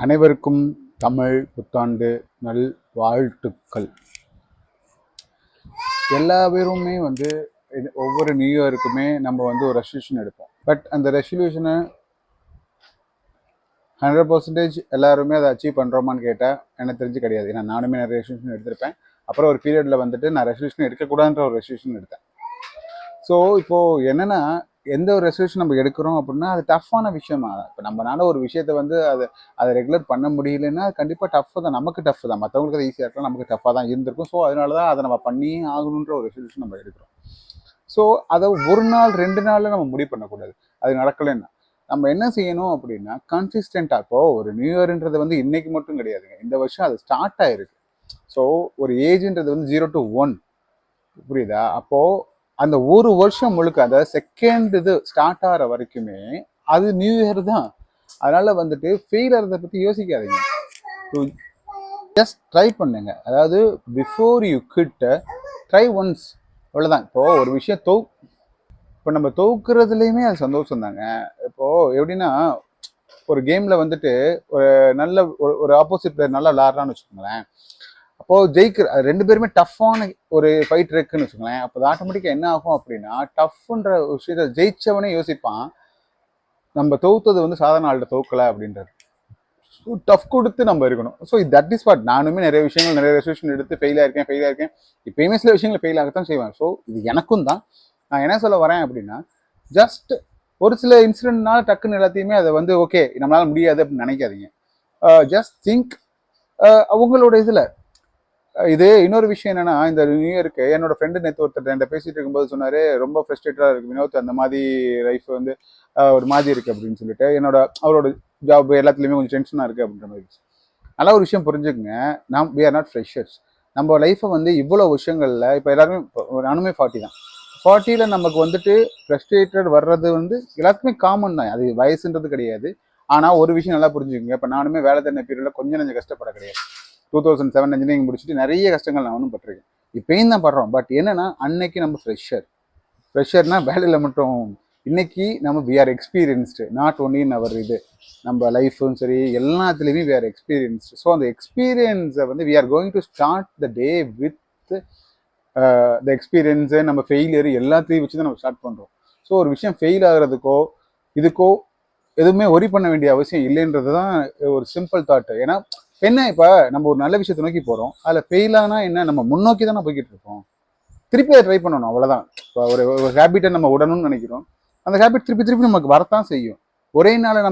அனைவருக்கும் தமிழ் புத்தாண்டு நல் வாழ்த்துக்கள். எல்லா பேருமே ஒவ்வொரு நியூ இயருக்குமே நம்ம ஒரு ரெசல்யூஷன் எடுப்போம். பட் அந்த ரெசல்யூஷனை 100% எல்லாருமே அதை அச்சீவ் பண்ணுறோமான்னு கேட்டால் எனக்கு தெரிஞ்சு கிடையாது. ஏன்னா நானுமே நிறைய ரெசல்யூஷன் எடுத்திருப்பேன். அப்புறம் ஒரு பீரியடில் நான் ரெசல்யூஷன் எடுக்கக்கூடாதுன்ற ஒரு ரெசல்யூஷன் எடுத்தேன். ஸோ இப்போது என்னென்னா, எந்த ஒரு ரெசல்யூஷன் நம்ம எடுக்கிறோம் அப்படின்னா அது டஃப்பான விஷயமா. இப்போ நம்மளால ஒரு விஷயத்தை அதை ரெகுலர் பண்ண முடியலன்னா அது கண்டிப்பாக டஃப் தான். நமக்கு டஃப் தான், மற்றவங்களுக்கு அது ஈஸியாக இருக்கலாம், நமக்கு டஃப்பாக தான் இருந்திருக்கும். ஸோ அதனால தான் அதை நம்ம பண்ணியே ஆகணுன்ற ஒரு ரெசல்யூஷன் நம்ம எடுக்கிறோம். ஸோ அதை ஒரு நாள் 2 நாளில் நம்ம முடிவு பண்ணக்கூடாது. அது நடக்கலைன்னா நம்ம என்ன செய்யணும் அப்படின்னா கன்சிஸ்டண்ட்டாக. இப்போது ஒரு நியூ இயர்ன்றது இன்னைக்கு மட்டும் கிடையாதுங்க, இந்த வருஷம் அது ஸ்டார்ட் ஆகிருக்கு. ஸோ ஒரு ஏஜ்ன்றது 0 to 1, புரியுதா? அப்போது அந்த ஒரு வருஷம் முழுக்க, அந்த செகண்ட் இது ஸ்டார்ட் ஆகிற வரைக்குமே அது நியூ இயர் தான். அதனால ஃபெயில் ஆகிறத பற்றி யோசிக்காதீங்க. ஜஸ்ட் ட்ரை பண்ணுங்க. அதாவது before you quit, try once, அவ்வளோதான். இப்போது ஒரு விஷயம் இப்போ நம்ம தோக்குறதுலேயுமே அது சந்தோஷம் தாங்க. இப்போது எப்படின்னா, ஒரு கேமில் ஒரு நல்ல ஒரு ஆப்போசிட் பிளேயர் நல்லா விளாட்றான்னு வச்சுக்கோங்களேன். அப்போது ஜெயிக்கிற 2 பேருமே டஃப்பான ஒரு ஃபைட் இருக்குன்னு வச்சுக்கோங்களேன். அப்போ அது ஆட்டோமேட்டிக்காக என்ன ஆகும் அப்படின்னா, டஃப்ன்ற விஷயத்தை ஜெயிச்சவனே யோசிப்பான், நம்ம தோத்தது சாதாரண ஆள்கிட்ட தோக்கலை அப்படின்றது. டஃப் கொடுத்து நம்ம இருக்கணும். So that is what. நானுமே நிறைய ரெசல்யூஷன் எடுத்து ஃபெயில் ஆயிருக்கேன். இப்போயுமே சில விஷயங்கள் ஃபெயில் ஆகத்தான் செய்வேன். ஸோ இது எனக்கும் தான். நான் என்ன சொல்ல வரேன் அப்படின்னா, ஜஸ்ட் ஒரு சில இன்சிடென்ட்னால டக்குன்னு எல்லாத்தையுமே அதை ஓகே நம்மளால முடியாது அப்படின்னு நினைக்காதீங்க. Just think. அவங்களோட இதில் இது இன்னொரு விஷயம் என்னன்னா, இந்த நியூ இயருக்கு என்னோட ஃப்ரெண்டு நேற்று ஒருத்தர் என்கிட்ட பேசிட்டு இருக்கும்போது சொன்னார், ரொம்ப ஃப்ரஸ்ட்ரேட்டடாக இருக்குது வினோத், அந்த மாதிரி லைஃப் ஒரு மாதிரி இருக்குது அப்படின்னு சொல்லிட்டு. அவரோட ஜாப் எல்லாத்துலேயுமே கொஞ்சம் டென்ஷனாக இருக்குது அப்படின்ற மாதிரி. நல்லா ஒரு விஷயம் புரிஞ்சுக்குங்க, we are not freshers. நம்ம லைஃப்பை இவ்வளோ விஷயங்களில் இப்போ எல்லாருமே, நானுமே 40 தான். 40ல் நமக்கு ஃப்ரஸ்ட்ரேட்டட் வர்றது எல்லாத்துக்குமே காமன் தான். அது வயசுன்றது கிடையாது. ஆனால் ஒரு விஷயம் நல்லா புரிஞ்சுக்குங்க, இப்போ நானுமே வேலை தேடின பீரியடில் கொஞ்சம் கஷ்டப்பட கிடையாது. 2007 இன்ஜினியரிங் முடிச்சுட்டு நிறைய கஷ்டங்கள் நான் பட்டிருக்கேன். இப்பயும் தான் படுறோம். பட் என்னன்னா, அன்னைக்கு நம்ம ஃப்ரெஷர்னா வேலையில் மட்டும். இன்னைக்கு நம்ம we are experienced, not only in our நம்ம லைஃப்பும் சரி எல்லாத்துலேயுமே வி ஆர் எக்ஸ்பீரியன்ஸ்டு. ஸோ அந்த எக்ஸ்பீரியன்ஸை we are going to start the day with the experience. நம்ம ஃபெயிலியர் எல்லாத்தையும் வச்சு தான் நம்ம ஸ்டார்ட் பண்ணுறோம். ஸோ ஒரு விஷயம் ஃபெயில் ஆகிறதுக்கோ இதுக்கோ எதுவுமே ஒரி பண்ண வேண்டிய அவசியம் இல்லைன்றது தான் ஒரு சிம்பிள் தாட்டு. ஏன்னா என்ன, இப்போ நம்ம ஒரு நல்ல விஷயத்தை நோக்கி போகிறோம், அதில் ஃபெயிலானா என்ன, நம்ம முன்னோக்கி தானே போய்கிட்டு இருக்கோம். திருப்பி அதை ட்ரை பண்ணணும், அவ்வளோதான். இப்போ ஒரு ஹேபிட்டை நம்ம விடணும்னு நினைக்கிறோம், அந்த ஹேபிட் திருப்பி நமக்கு வரத்தான் செய்யும். ஒரே நாள் நம்ம